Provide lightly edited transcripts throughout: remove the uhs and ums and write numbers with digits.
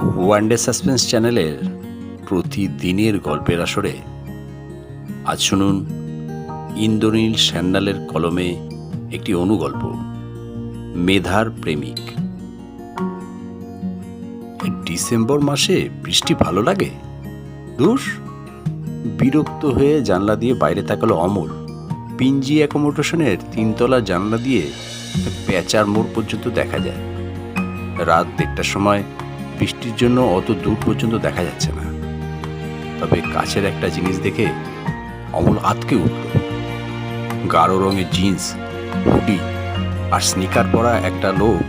One day suspense চ্যানেলের প্রতিদিনের গল্পের আসরে আজ শুনুন ইন্দ্রনীল স্যান্যালের কলমে একটি অনুগল্প, মেধার প্রেমিক। ডিসেম্বর মাসে বৃষ্টি ভালো লাগে? দূর! বিরক্ত হয়ে জানলা দিয়ে বাইরে তাকালো অমল। পিঞ্জি অ্যাকোমোডেশনের 3তলা জানলা দিয়ে পেঁচার মোড় পর্যন্ত দেখা যায়। রাত 1টার সময় বৃষ্টির জন্য অত দূর পর্যন্ত দেখা যাচ্ছে না, তবে কাছের একটা জিনিস দেখে অমল আঁতকে উঠল। গাঢ় রঙের জিন্স, হুডি আর স্নিকার পরা একটা লোক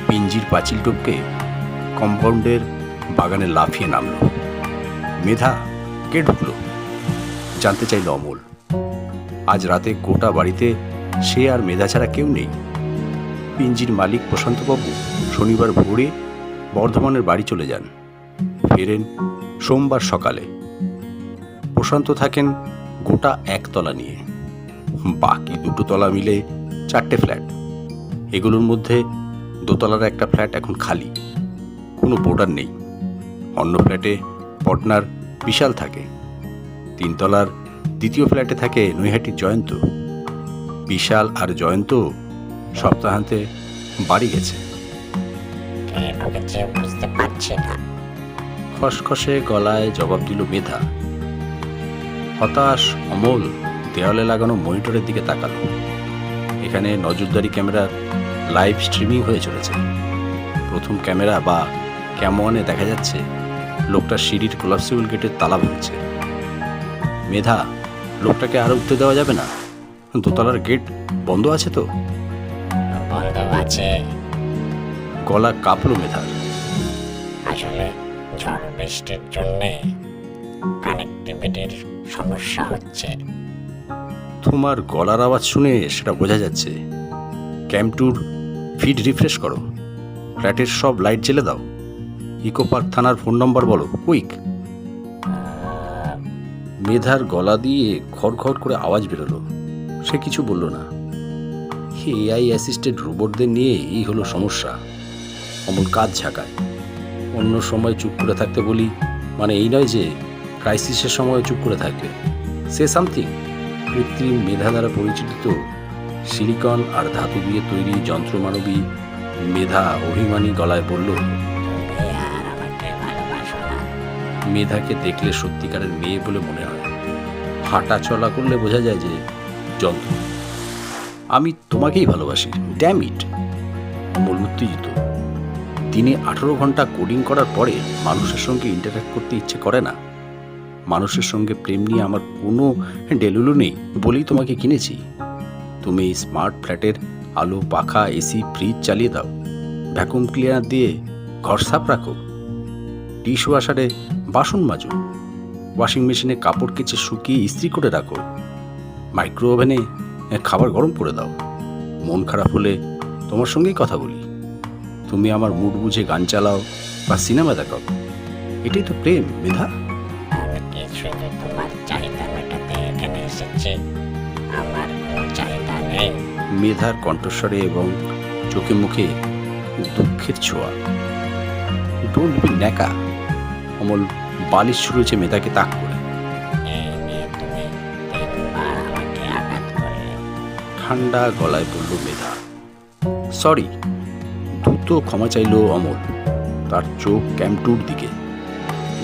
পিঞ্জির পাঁচিল টপকে কম্পাউন্ডের বাগানে লাফিয়ে নামল। মেধা, কে ঢুকলো? জানতে চাইল অমল। আজ রাতে গোটা বাড়িতে সে আর মেধা ছাড়া কেউ নেই। পিঞ্জির মালিক প্রশান্তবাবু শনিবার ভোরে বর্ধমানের বাড়ি চলে যান, ফেরেন সোমবার সকালে। প্রশান্ত থাকেন গোটা 1তলা নিয়ে, বাকি 2 তলা মিলে 4টে ফ্ল্যাট। এগুলোর মধ্যে 2তলার একটা ফ্ল্যাট এখন খালি, কোনো বোর্ডার নেই। অন্য ফ্ল্যাটে পটনার বিশাল থাকে। 3তলার 2য় ফ্ল্যাটে থাকে নৈহাটির জয়ন্ত। বিশাল আর জয়ন্ত সপ্তাহান্তে বাড়ি গেছে। খসখসে গলায় জবাব দিল মেধা। হতাশ অমল দেওয়ালে লাগানো মনিটরের দিকে তাকালো। এখানে নজরদারি ক্যামেরার লাইভ স্ট্রিমিং হয়ে চলেছে। প্রথম ক্যামেরা বা ক্যামওয়ানে দেখা যাচ্ছে লোকটা সিঁড়ির কোলাপসিবল গেটের তালা ভাঙছে। মেধা, লোকটাকে আর উঠতে দেওয়া যাবে না? 2তলার গেট বন্ধ আছে তো? বন্ধ আছে। গলা কাঁপলো মেধার। আসলে ঝড় বৃষ্টির জন্য কানেক্টিভিটির সমস্যা হচ্ছে। তোমার গলার আওয়াজ শুনে সেটা বোঝা যাচ্ছে। ক্যাম্পটুর ফিড রিফ্রেশ করো, ফ্ল্যাটের সব লাইট জ্বেলে দাও, ইকো পার্ক থানার ফোন নম্বর বলো, কুইক। মেধার গলা দিয়ে খড়খড় করে আওয়াজ বেরোলো। সে কিছু বলল না। এআই অ্যাসিস্টেড রোবটদের নিয়ে এই হলো সমস্যা। অমল কাজ ঝাঁকায়। অন্য সময় চুপ করে থাকতে বলি, মানে এই নয় যে ক্রাইসিসের সময় চুপ করে থাকবে। Say something. কৃত্রিম মেধা দ্বারা পরিচালিত সিলিকন আর ধাতু দিয়ে তৈরি যন্ত্রমানবী মেধা অভিমানী গলায় বলল, তুমি আর আমাকে ভালোবাসো না। মেধাকে দেখলে সত্যিকারের মেয়ে বলে মনে হয়। হাঁটা চলা করলে বোঝা যায় যে যন্ত্র। আমি তোমাকেই ভালোবাসি, ড্যাম ইট। অমল উত্তেজিত। দিনে 18 ঘন্টা কোডিং করার পরে মানুষের সঙ্গে ইন্টারঅ্যাক্ট করতে ইচ্ছে করে না। মানুষের সঙ্গে প্রেম নিয়ে আমার কোনো ডেলুলু নেই বলেই তোমাকে কিনেছি। তুমি এই স্মার্ট ফ্ল্যাটের আলো, পাখা, এসি, ফ্রিজ চালিয়ে দাও, ভ্যাকুম ক্লিনার দিয়ে ঘর সাফ রাখো, ডিশ ওয়াশারে বাসন মাজো, ওয়াশিং মেশিনে কাপড় কেচে শুকিয়ে ইস্ত্রি করে রাখো, মাইক্রো ওভেনে খাবার গরম করে দাও। মন খারাপ হলে তোমার সঙ্গেই কথা বলি। তুমি আমার মুড বুঝে গান চালাও বা সিনেমা দেখাও। এটাই তো প্রেম, মেধা। আমি কি শুধু তোমার চাহিদা মেটাতে এখানে এসেছি? আমার কোনো চাহিদা নেই। মেধার কণ্ঠস্বরে এবং চোখে মুখে দুঃখের ছোঁয়া। ডোন্ট বি ন্যাকা। অমল বালিশ ছুঁড়েছে মেধাকে তাক করে। এই নিয়ে তুমি 3বার আমাকে আঘাত করলে। ঠান্ডা গলায় বলল মেধা। সরি। দ্রুত ক্ষমা চাইল অমল। তার চোখ ক্যাম্পটুর দিকে।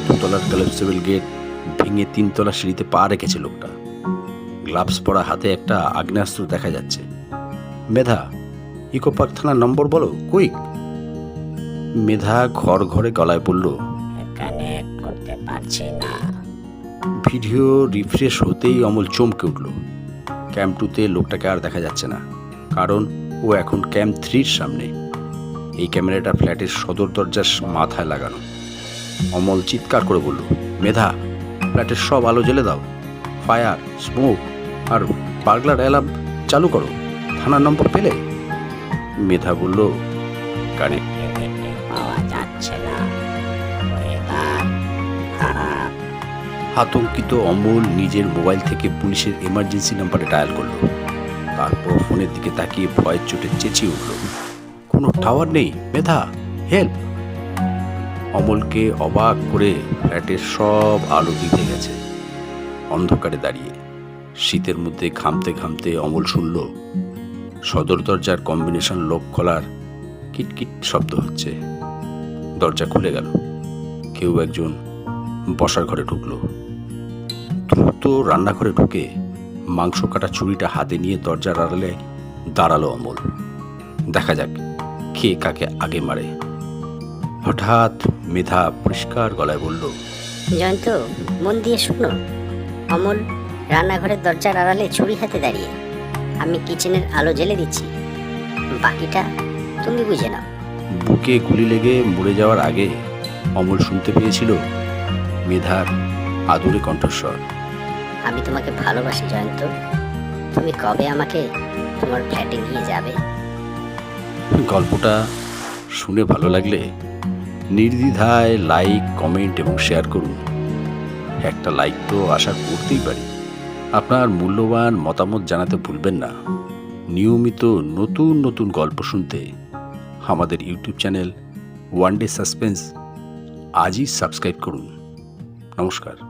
2তলার কলাপসিবল গেট ভেঙে 3তলা সিঁড়িতে পা রেখেছে লোকটা। গ্লাভস পরা হাতে একটা আগ্নেয়াস্ত্র দেখা যাচ্ছে। মেধা, ইকো পার্ক থানার নম্বর বলো, কুইক। মেধা ঘর ঘরে গলায় বলল, কানেক্ট করতে পারছি না। ভিডিও রিফ্রেশ হতেই অমল চমকে উঠল। ক্যাম্প 2তে লোকটাকে আর দেখা যাচ্ছে না, কারণ ও এখন ক্যাম্প 3-র সামনে। এই ক্যামেরাটা ফ্ল্যাটের সদর দরজার মাথায় লাগানো। অমল চিৎকার করে বলল, মেধা, ফ্ল্যাটের সব আলো জ্বেলে দাও, ফায়ার, স্মোক আর বার্গলার অ্যালার্ম চালু করো। থানার নম্বর পেলে? মেধা বলল, কানেক্টিভিটি পাওয়া যাচ্ছে না। ওয়েদার খারাপ। আতঙ্কিত অমল নিজের মোবাইল থেকে পুলিশের এমার্জেন্সি নাম্বারে ডায়াল করল। তারপর ফোনের দিকে তাকিয়ে ভয়ের চোটে চেঁচিয়ে উঠল, কোনো টাওয়ার নেই, মেধা, হেল্প। অমলকে অবাক করে ফ্ল্যাটের সব আলো দিতে গেছে। অন্ধকারে দাঁড়িয়ে শীতের মধ্যে ঘামতে ঘামতে অমল শুনল সদর দরজার কম্বিনেশন লক খোলার কিটকিট শব্দ হচ্ছে। দরজা খুলে গেল। কেউ একজন বসার ঘরে ঢুকলো। দ্রুত রান্নাঘরে ঢুকে মাংস কাটা ছুরিটা হাতে নিয়ে দরজার আড়ালে দাঁড়ালো অমল। দেখা যাক কে কাকে আগে মারে। হঠাৎ মেধা পরিষ্কার গলায় বলল, জয়ন্ত, মন দিয়ে শুনো। অমল রান্নাঘরের দরজার আড়ালে ছুরি হাতে দাঁড়িয়ে। আমি কিচেনের আলো জ্বেলে দিচ্ছি, বাকিটা তুমি বুঝে নাও। বুকে গুলি লেগে মরে যাওয়ার আগে অমল শুনতে পেয়েছিল মেধার আদুরে কণ্ঠস্বর। আমি তোমাকে ভালোবাসি জয়ন্ত। তুমি কবে আমাকে তোমার ফ্ল্যাটে নিয়ে যাবে? গল্পটা শুনে ভালো লাগলে নির্দ্বিধায় লাইক, কমেন্ট এবং শেয়ার করুন। একটা লাইক তো আশা করতেই পারি। আপনার মূল্যবান মতামত জানাতে ভুলবেন না। নিয়মিত নতুন নতুন গল্প শুনতে আমাদের YouTube channel one day suspense আজই সাবস্ক্রাইব করুন। নমস্কার।